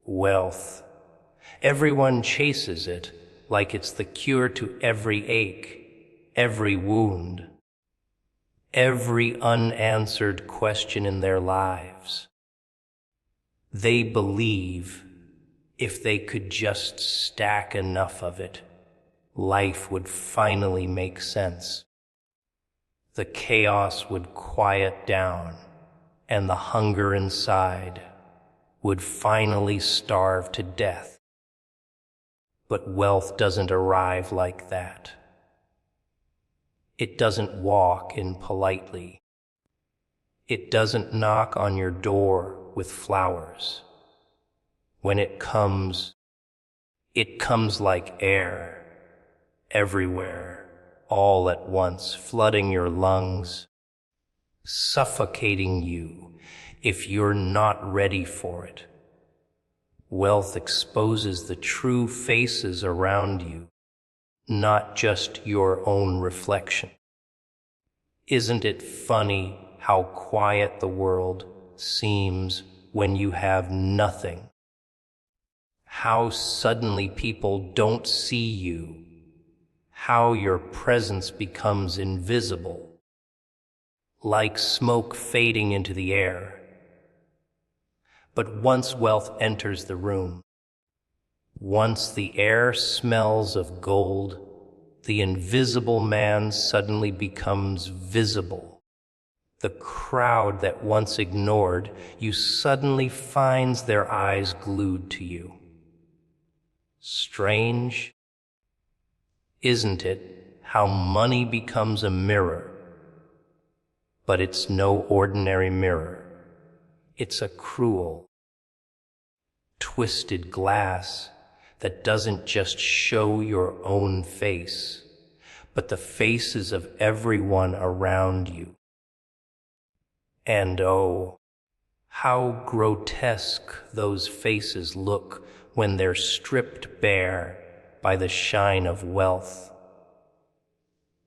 Wealth. Everyone chases it like it's the cure to every ache, every wound, every unanswered question in their lives. They believe if they could just stack enough of it, life would finally make sense. The chaos would quiet down, and the hunger inside would finally starve to death. But wealth doesn't arrive like that. It doesn't walk in politely. It doesn't knock on your door with flowers. When it comes like air, everywhere, all at once, flooding your lungs, suffocating you if you're not ready for it. Wealth exposes the true faces around you, not just your own reflection. Isn't it funny how quiet the world seems when you have nothing? How suddenly people don't see you, how your presence becomes invisible, like smoke fading into the air. But once wealth enters the room, once the air smells of gold, the invisible man suddenly becomes visible. The crowd that once ignored you suddenly finds their eyes glued to you. Strange, isn't it, how money becomes a mirror? But it's no ordinary mirror. It's a cruel, twisted glass that doesn't just show your own face, but the faces of everyone around you. And oh, how grotesque those faces look when they're stripped bare by the shine of wealth.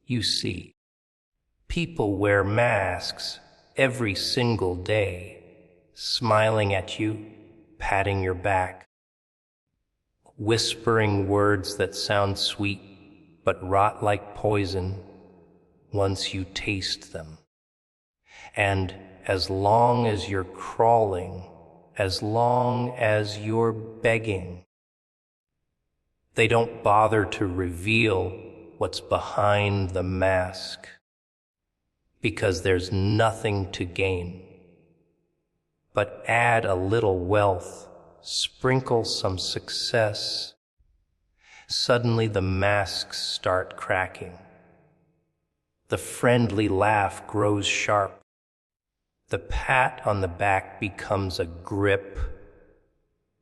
You see, people wear masks every single day, smiling at you, patting your back, whispering words that sound sweet but rot like poison once you taste them. And as long as you're crawling, as long as you're begging, they don't bother to reveal what's behind the mask, because there's nothing to gain. But add a little wealth, sprinkle some success, suddenly the masks start cracking. The friendly laugh grows sharp. The pat on the back becomes a grip,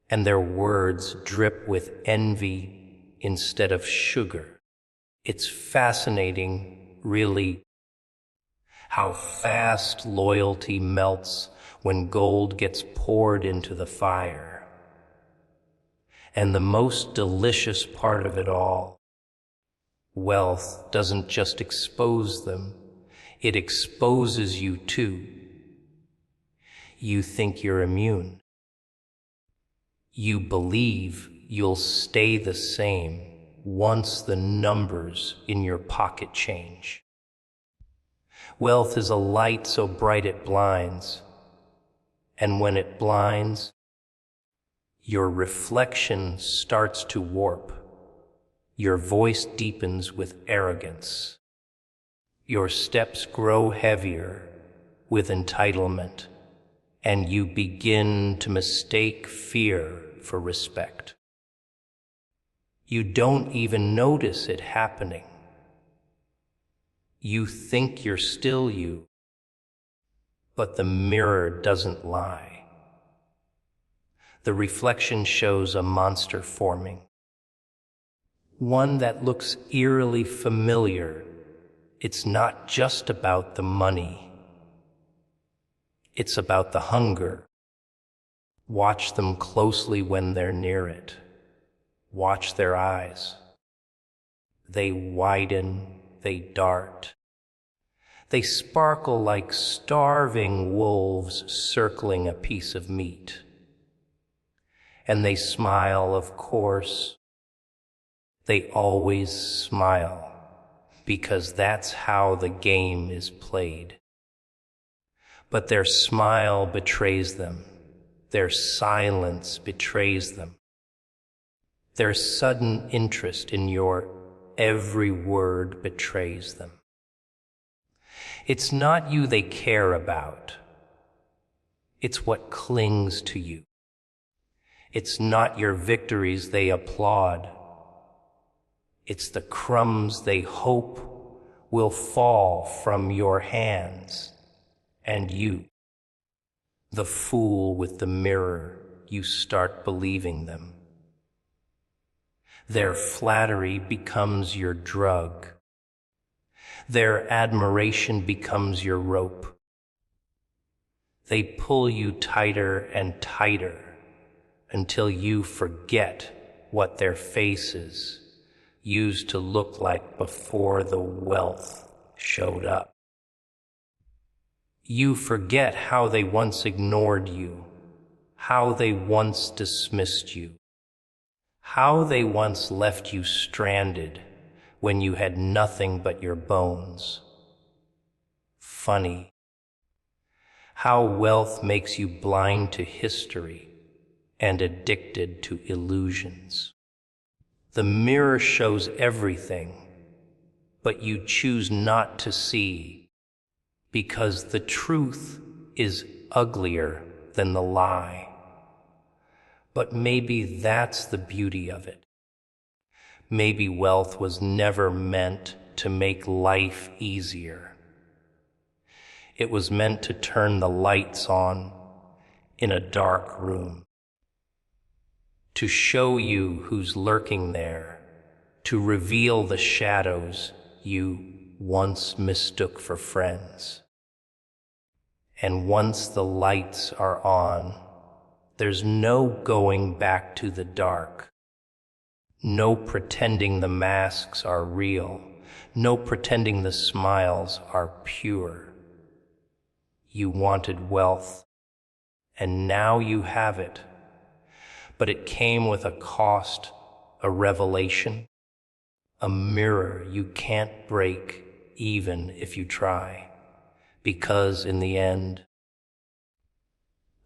and their words drip with envy instead of sugar. It's fascinating, really, how fast loyalty melts when gold gets poured into the fire. And the most delicious part of it all, wealth doesn't just expose them, it exposes you too. You think you're immune. You believe you'll stay the same once the numbers in your pocket change. Wealth is a light so bright it blinds, and when it blinds, your reflection starts to warp. Your voice deepens with arrogance. Your steps grow heavier with entitlement, and you begin to mistake fear for respect. You don't even notice it happening. You think you're still you, but the mirror doesn't lie. The reflection shows a monster forming, one that looks eerily familiar. It's not just about the money. It's about the hunger. Watch them closely when they're near it. Watch their eyes. They widen, they dart. They sparkle like starving wolves circling a piece of meat. And they smile, of course. They always smile, because that's how the game is played. But their smile betrays them. Their silence betrays them. Their sudden interest in your every word betrays them. It's not you they care about. It's what clings to you. It's not your victories they applaud. It's the crumbs they hope will fall from your hands. And you, the fool with the mirror, you start believing them. Their flattery becomes your drug. Their admiration becomes your rope. They pull you tighter and tighter until you forget what their faces used to look like before the wealth showed up. You forget how they once ignored you, how they once dismissed you, how they once left you stranded when you had nothing but your bones. Funny how wealth makes you blind to history and addicted to illusions. The mirror shows everything, but you choose not to see, because the truth is uglier than the lie. But maybe that's the beauty of it. Maybe wealth was never meant to make life easier. It was meant to turn the lights on in a dark room, to show you who's lurking there, to reveal the shadows you once mistook for friends. And once the lights are on, there's no going back to the dark. No pretending the masks are real. No pretending the smiles are pure. You wanted wealth, and now you have it. But it came with a cost, a revelation, a mirror you can't break even if you try. Because in the end,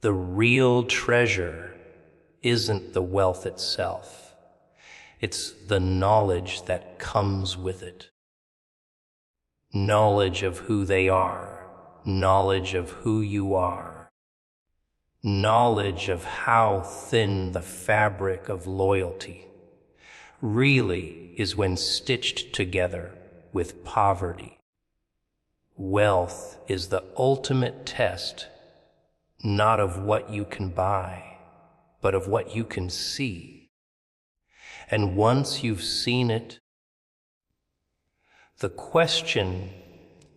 the real treasure isn't the wealth itself. It's the knowledge that comes with it. Knowledge of who they are, knowledge of who you are, knowledge of how thin the fabric of loyalty really is when stitched together with poverty. Wealth is the ultimate test, not of what you can buy, but of what you can see. And once you've seen it, the question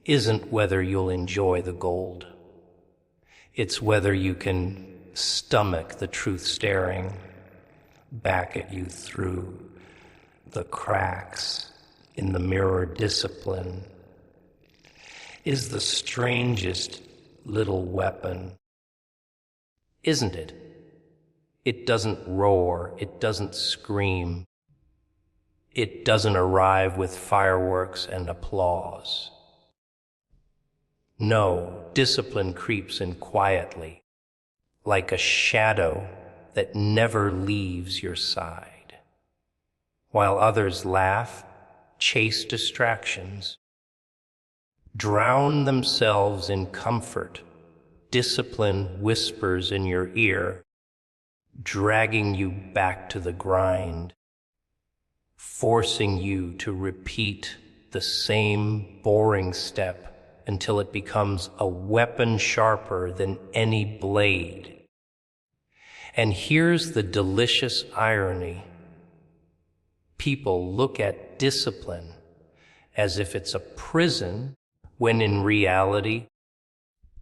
isn't whether you'll enjoy the gold. It's whether you can stomach the truth staring back at you through the cracks in the mirror. Discipline is the strangest little weapon, isn't it? It doesn't roar, it doesn't scream, it doesn't arrive with fireworks and applause. No, discipline creeps in quietly, like a shadow that never leaves your side. While others laugh, chase distractions, drown themselves in comfort, discipline whispers in your ear, dragging you back to the grind, forcing you to repeat the same boring step until it becomes a weapon sharper than any blade. And here's the delicious irony. People look at discipline as if it's a prison, when in reality,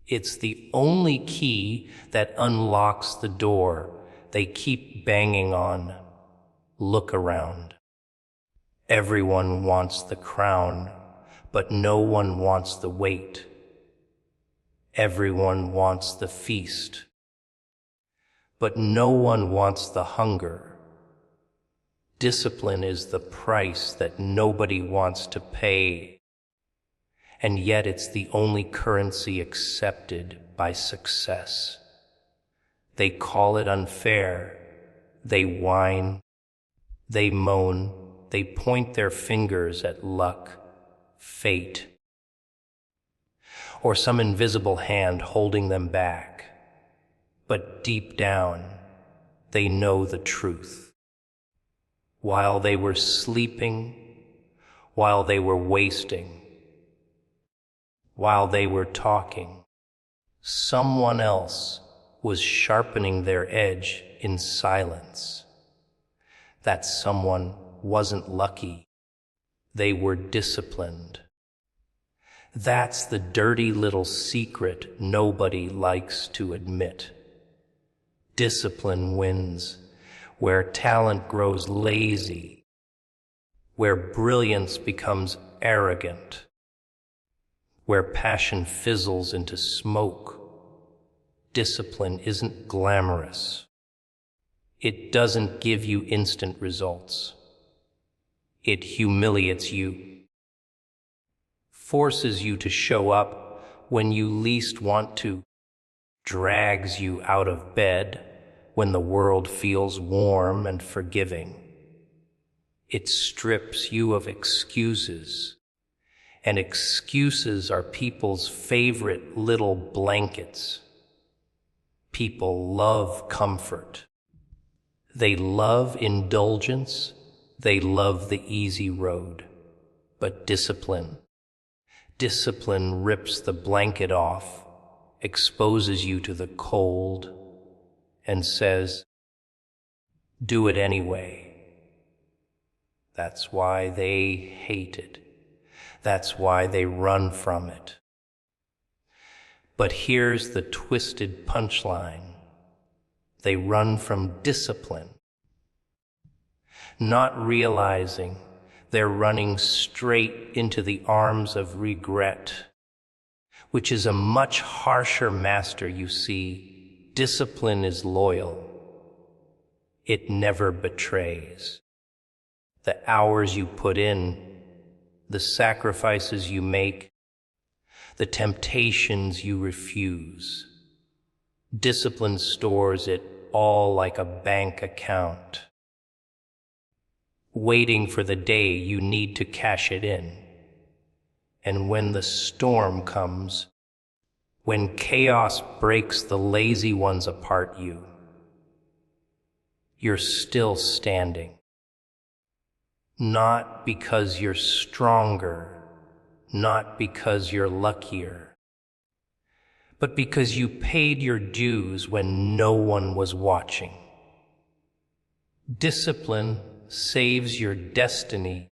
it's the only key that unlocks the door they keep banging on. Look around. Everyone wants the crown, but no one wants the weight. Everyone wants the feast, but no one wants the hunger. Discipline is the price that nobody wants to pay, and yet it's the only currency accepted by success. They call it unfair. They whine. They moan. They point their fingers at luck, fate, or some invisible hand holding them back. But deep down, they know the truth. While they were sleeping, while they were wasting, while they were talking, someone else was sharpening their edge in silence. That someone wasn't lucky. They were disciplined. That's the dirty little secret nobody likes to admit. Discipline wins where talent grows lazy, where brilliance becomes arrogant, where passion fizzles into smoke. Discipline isn't glamorous. It doesn't give you instant results. It humiliates you, forces you to show up when you least want to, drags you out of bed when the world feels warm and forgiving. It strips you of excuses, and excuses are people's favorite little blankets. People love comfort. They love indulgence. They love the easy road. But discipline rips the blanket off, exposes you to the cold, and says, do it anyway. That's why they hate it. That's why they run from it. But here's the twisted punchline. They run from discipline, not realizing they're running straight into the arms of regret, which is a much harsher master, you see. Discipline is loyal. It never betrays. The hours you put in, the sacrifices you make, the temptations you refuse. Discipline stores it all like a bank account, waiting for the day you need to cash it in. And when the storm comes, when chaos breaks the lazy ones apart, you're still standing. Not because you're stronger, not because you're luckier, but because you paid your dues when no one was watching. Discipline saves your destiny,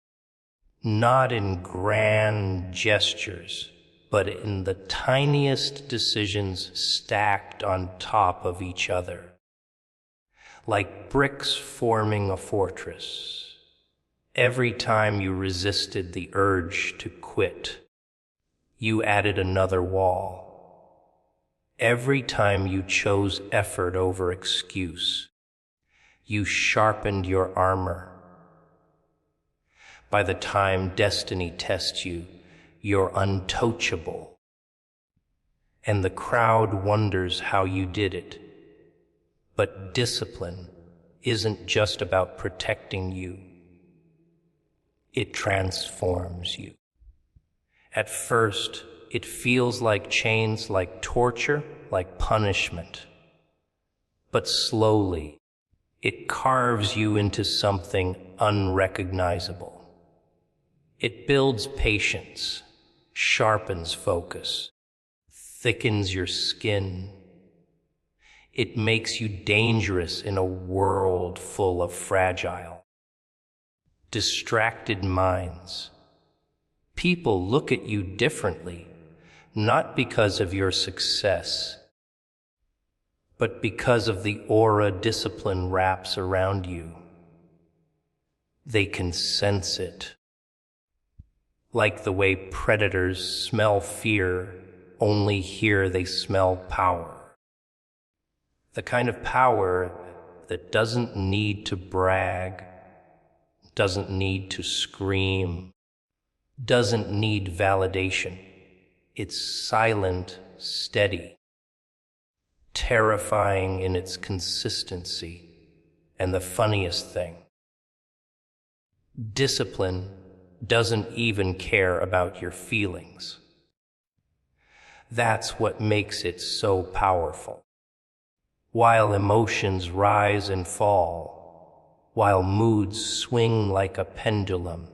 not in grand gestures, but in the tiniest decisions stacked on top of each other, like bricks forming a fortress. Every time you resisted the urge to quit, you added another wall. Every time you chose effort over excuse, you sharpened your armor. By the time destiny tests you, you're untouchable. And the crowd wonders how you did it. But discipline isn't just about protecting you. It transforms you. At first, it feels like chains, like torture, like punishment. But slowly, it carves you into something unrecognizable. It builds patience, sharpens focus, thickens your skin. It makes you dangerous in a world full of fragile, distracted minds. People look at you differently, not because of your success, but because of the aura discipline wraps around you. They can sense it. Like the way predators smell fear, only here they smell power. The kind of power that doesn't need to brag, doesn't need to scream, doesn't need validation. It's silent, steady, terrifying in its consistency. And the funniest thing, discipline doesn't even care about your feelings. That's what makes it so powerful. While emotions rise and fall, while moods swing like a pendulum,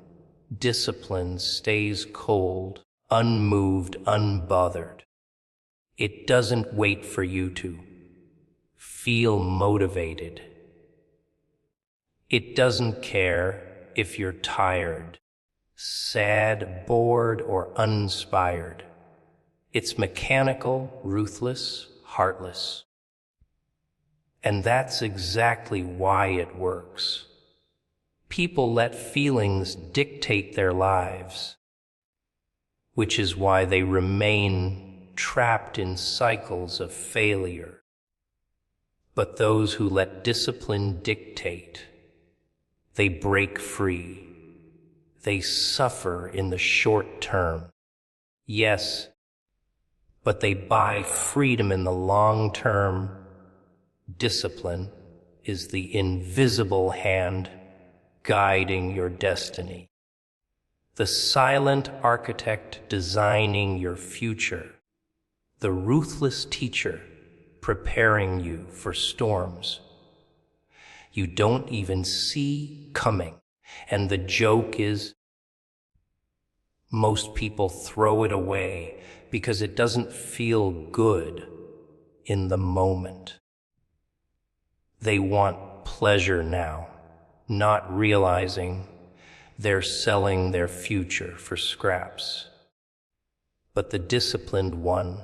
discipline stays cold, unmoved, unbothered. It doesn't wait for you to feel motivated. It doesn't care if you're tired, sad, bored, or uninspired. It's mechanical, ruthless, heartless. And that's exactly why it works. People let feelings dictate their lives, which is why they remain trapped in cycles of failure. But those who let discipline dictate, they break free. They suffer in the short term. Yes, but they buy freedom in the long term. Discipline is the invisible hand guiding your destiny, the silent architect designing your future, the ruthless teacher preparing you for storms you don't even see coming. And the joke is, most people throw it away because it doesn't feel good in the moment. They want pleasure now, not realizing they're selling their future for scraps. But the disciplined one,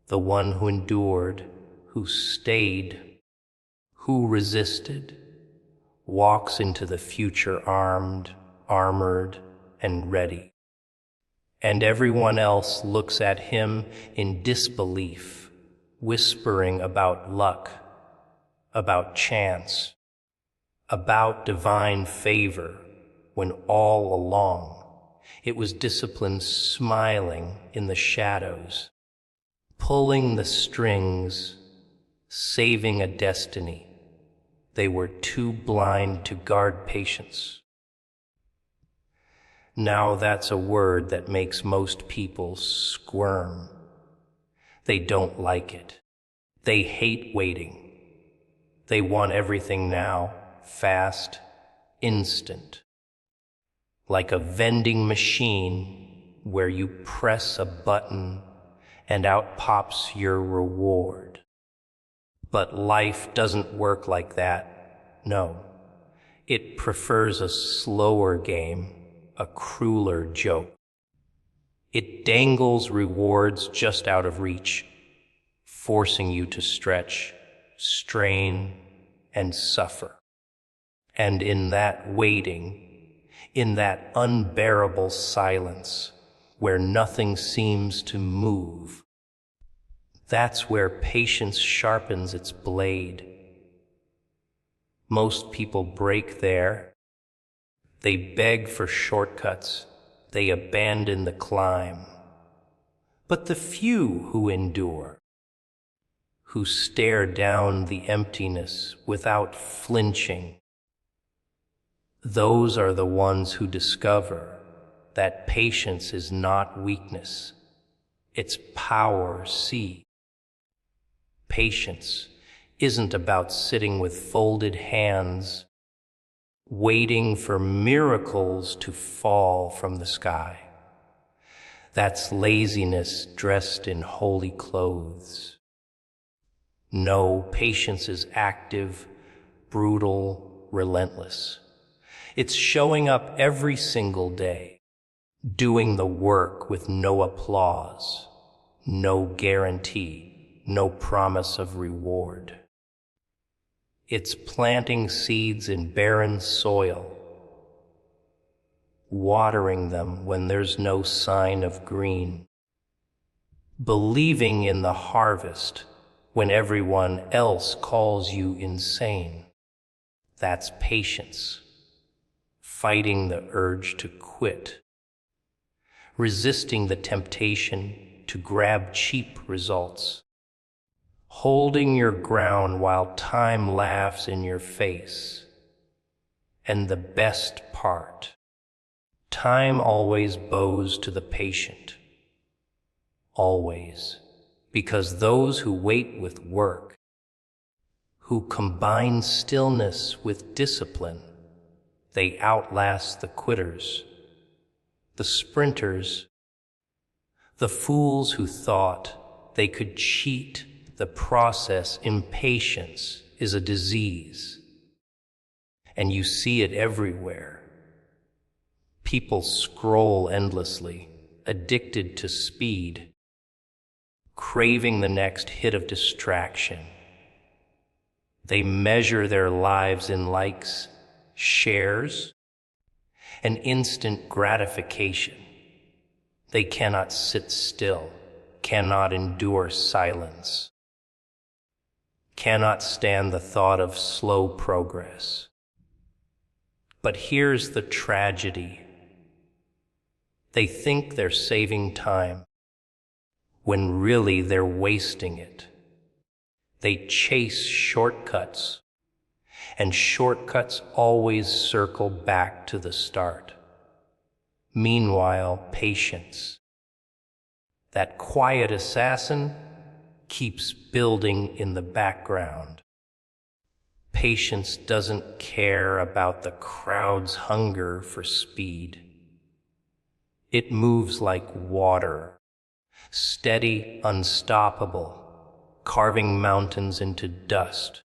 the one who endured, who stayed, who resisted, walks into the future armed, armored, and ready. And everyone else looks at him in disbelief, whispering about luck, about chance, about divine favor, when all along it was discipline smiling in the shadows, pulling the strings, saving a destiny. They were too blind to guard patience. Now that's a word that makes most people squirm. They don't like it. They hate waiting. They want everything now, fast, instant. Like a vending machine where you press a button and out pops your reward. But life doesn't work like that. No, it prefers a slower game, a crueler joke. It dangles rewards just out of reach, forcing you to stretch, strain, and suffer. And in that waiting, in that unbearable silence where nothing seems to move, that's where patience sharpens its blade. Most people break there. They beg for shortcuts. They abandon the climb. But the few who endure, who stare down the emptiness without flinching, those are the ones who discover that patience is not weakness, it's power. See, patience isn't about sitting with folded hands, waiting for miracles to fall from the sky. That's laziness dressed in holy clothes. No, patience is active, brutal, relentless. It's showing up every single day, doing the work with no applause, no guarantee, no promise of reward. It's planting seeds in barren soil, watering them when there's no sign of green, believing in the harvest when everyone else calls you insane. That's patience, fighting the urge to quit, resisting the temptation to grab cheap results, holding your ground while time laughs in your face. And the best part, time always bows to the patient. Always. Because those who wait with work, who combine stillness with discipline, they outlast the quitters, the sprinters, the fools who thought they could cheat the process. Impatience is a disease, and you see it everywhere. People scroll endlessly, addicted to speed, craving the next hit of distraction. They measure their lives in likes, shares, and instant gratification. They cannot sit still, cannot endure silence, cannot stand the thought of slow progress. But here's the tragedy. They think they're saving time, when really they're wasting it. They chase shortcuts, and shortcuts always circle back to the start. Meanwhile, patience, that quiet assassin, keeps building in the background. Patience doesn't care about the crowd's hunger for speed. It moves like water, steady, unstoppable, carving mountains into dust,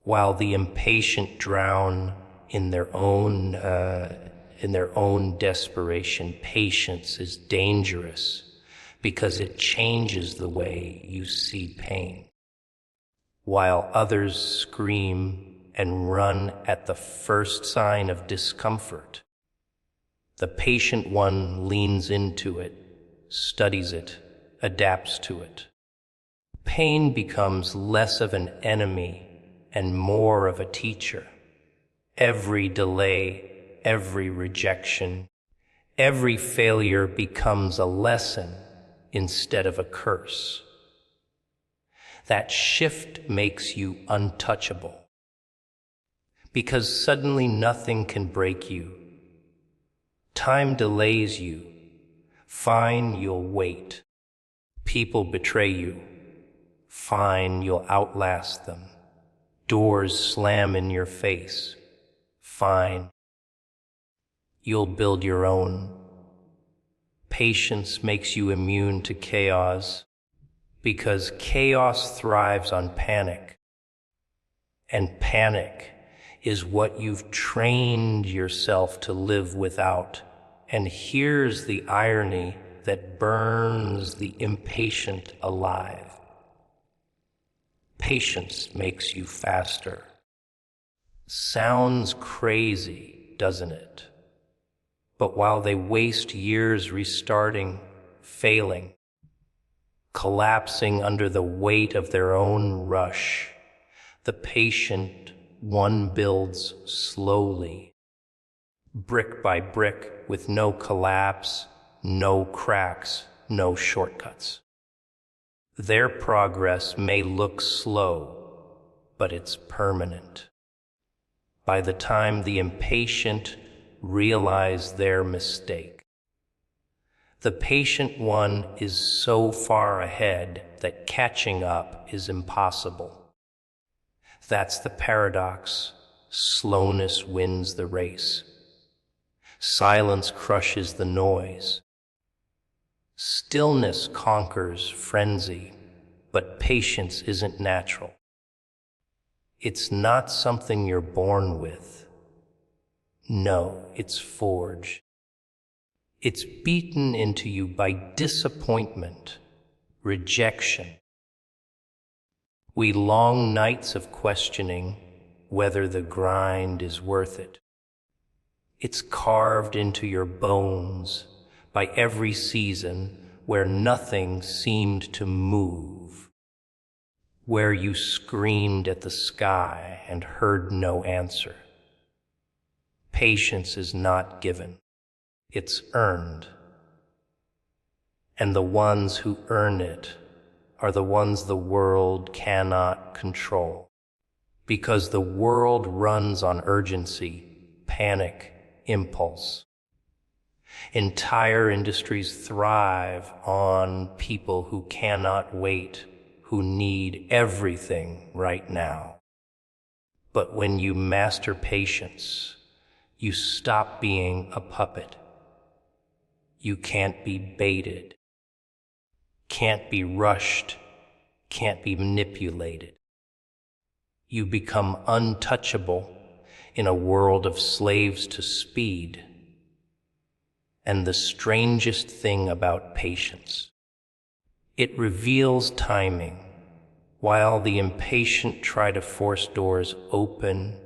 while the impatient drown in their own desperation. Patience is dangerous because it changes the way you see pain. While others scream and run at the first sign of discomfort, the patient one leans into it, studies it, adapts to it. Pain becomes less of an enemy and more of a teacher. Every delay, every rejection, every failure becomes a lesson instead of a curse. That shift makes you untouchable, because suddenly nothing can break you. Time delays you. Fine, you'll wait. People betray you. Fine, you'll outlast them. Doors slam in your face. Fine, you'll build your own. Patience makes you immune to chaos, because chaos thrives on panic. And panic is what you've trained yourself to live without. And here's the irony that burns the impatient alive. Patience makes you faster. Sounds crazy, doesn't it? But while they waste years restarting, failing, collapsing under the weight of their own rush, the patient one builds slowly, brick by brick, with no collapse, no cracks, no shortcuts. Their progress may look slow, but it's permanent. By the time the impatient realize their mistake, the patient one is so far ahead that catching up is impossible. That's the paradox. Slowness wins the race. Silence crushes the noise. Stillness conquers frenzy, but patience isn't natural. It's not something you're born with. No, it's forged. It's beaten into you by disappointment, rejection. We long nights of questioning whether the grind is worth it. It's carved into your bones by every season where nothing seemed to move. where you screamed at the sky and heard no answer. Patience is not given, it's earned. And the ones who earn it are the ones the world cannot control. Because the world runs on urgency, panic, impulse. Entire industries thrive on people who cannot wait, who need everything right now. But when you master patience, you stop being a puppet. You can't be baited, can't be rushed, can't be manipulated. You become untouchable in a world of slaves to speed. And the strangest thing about patience, it reveals timing. While the impatient try to force doors open,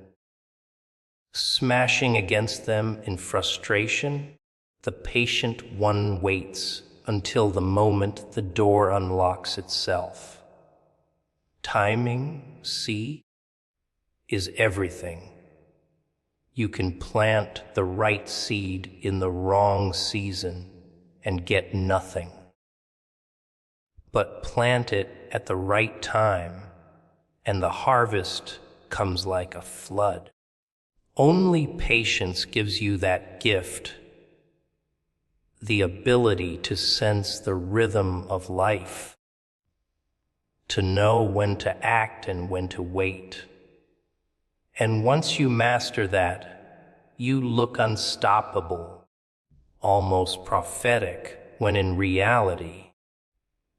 smashing against them in frustration, the patient one waits until the moment the door unlocks itself. Timing, see, is everything. You can plant the right seed in the wrong season and get nothing. But plant it at the right time, and the harvest comes like a flood. Only patience gives you that gift, the ability to sense the rhythm of life, to know when to act and when to wait. And once you master that, you look unstoppable, almost prophetic, when in reality,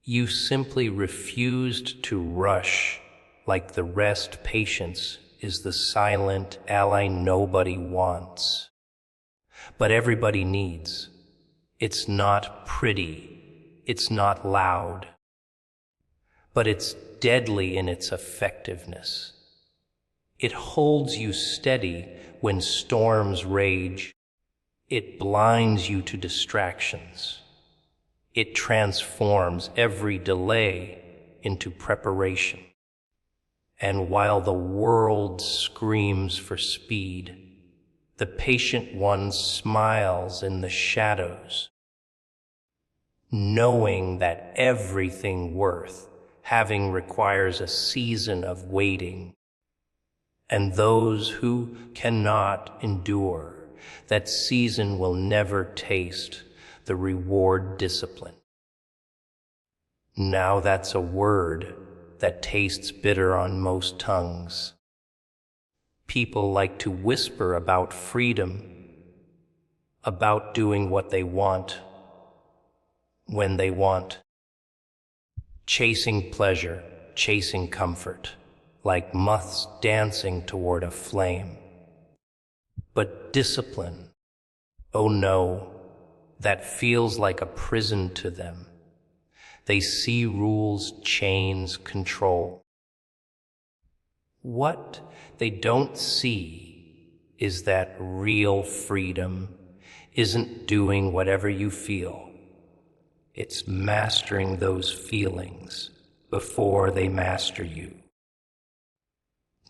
you simply refused to rush. Like the rest, patience is the silent ally nobody wants, but everybody needs. It's not pretty, it's not loud, but it's deadly in its effectiveness. It holds you steady when storms rage. It blinds you to distractions. It transforms every delay into preparation. And while the world screams for speed, the patient one smiles in the shadows, knowing that everything worth having requires a season of waiting. And those who cannot endure that season will never taste the reward discipline. Now that's a word that tastes bitter on most tongues. People like to whisper about freedom, about doing what they want, when they want, chasing pleasure, chasing comfort, like moths dancing toward a flame. But discipline, oh no, that feels like a prison to them. They see rules, chains, control. What they don't see is that real freedom isn't doing whatever you feel. It's mastering those feelings before they master you.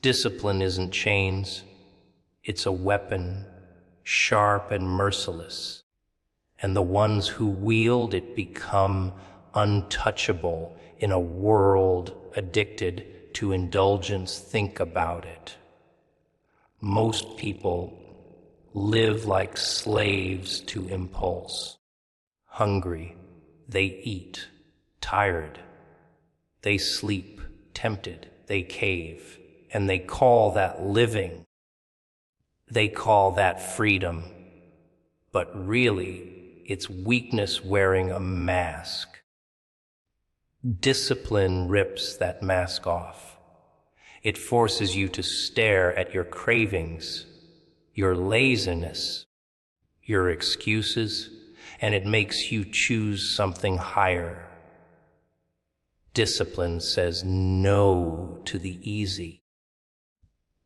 Discipline isn't chains, it's a weapon, sharp and merciless, and the ones who wield it become untouchable in a world addicted to indulgence. Think about it. Most people live like slaves to impulse. Hungry, they eat. Tired, they sleep. Tempted, they cave. And they call that living. They call that freedom. But really, it's weakness wearing a mask. Discipline rips that mask off. It forces you to stare at your cravings, your laziness, your excuses, and it makes you choose something higher. Discipline says no to the easy,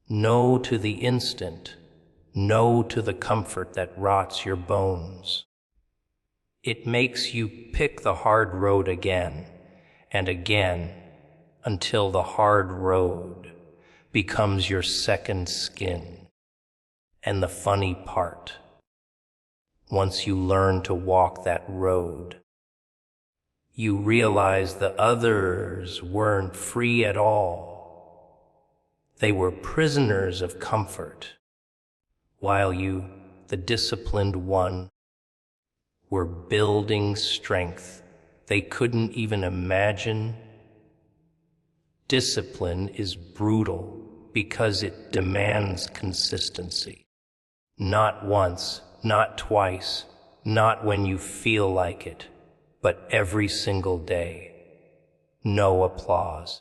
no to the instant, no to the comfort that rots your bones. It makes you pick the hard road again and again until the hard road becomes your second skin. And the funny part, once you learn to walk that road, you realize the others weren't free at all. They were prisoners of comfort, while you, the disciplined one, were building strength they couldn't even imagine. Discipline is brutal because it demands consistency. Not once, not twice, not when you feel like it, but every single day. No applause,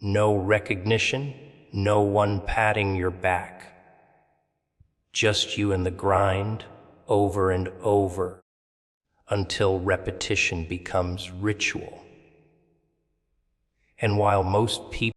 no recognition, no one patting your back. Just you and the grind, over and over, until repetition becomes ritual. And while most people